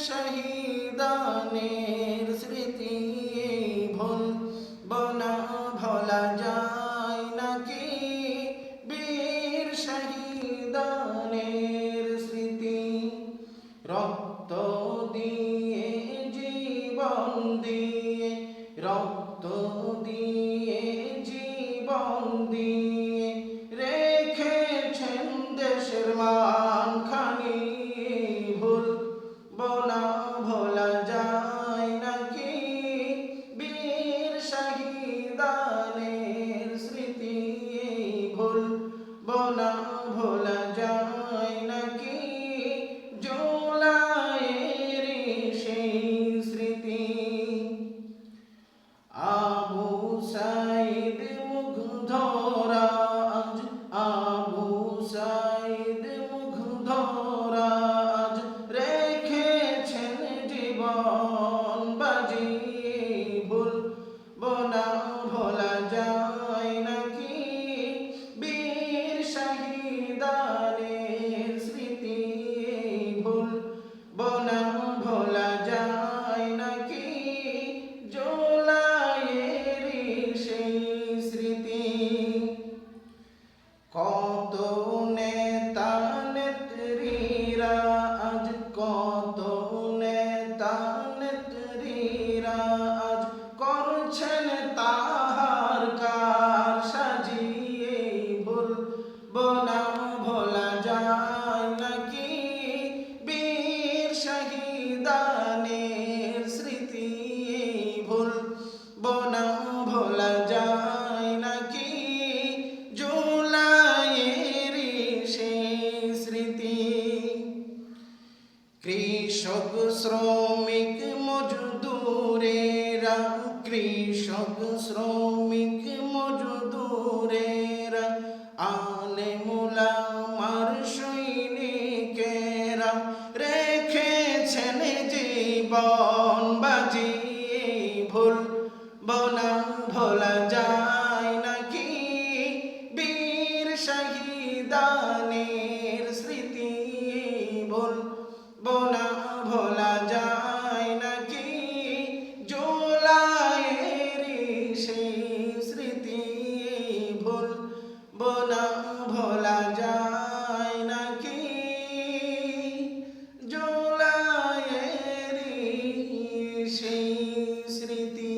শহীদানের স্মৃতি ভুলব না, ভোলা যায় নাকি বীর শহীদানের স্মৃতি। রক্ত দিয়ে জীবন দিয়ে, রক্ত দিয়ে জীবন দিয়ে রেখেছেন দেশের মানখানি। ভুলব না, ভোলা যায় নাকি বীর শহীদানের স্মৃতি। ভুলব না, ভোলা যায় নাকি জুলাইয়ের সেই স্মৃতি। আবু সাঈদ মুগ্ধরা আজ, আবু সাঈদ মুগ্ধরা আজ রেখেছেন জীবন বাজি। ভুলব না, ভোলা যায় নাকি বীর শহীদানের স্মৃতি। ভুলব না, ভোলা যায় নাকি জুলাইয়ের সেই স্মৃতি। কত নেতা নেত্রীরা আজ, কত নেতা নেত্রীরা আজ করছেন তাহার কার সাজিয়ে। ভুলব না, ভোলা যায় নাকি বীর শহীদানের স্মৃতি। ভুলব না, ভোলা যায় নাকি জুলাইয়ের সেই স্মৃতি। কৃষক শ্রমিক মজদুরেরা, কৃষক শ্রমিক মজদুরেরা আলেম ওলামার সৈনিকেরা রেখেছেন জীবন বাজি। ভুলব না, ভোলা যায় নাকি বীর শহীদানের স্মৃতি। ভুলব না, ভোলা যায় নাকি জুলাইয়ের সেই স্মৃতি। ভুলব না, ভোলা যায় নাকি জুলাইয়ের সেই স্মৃতি।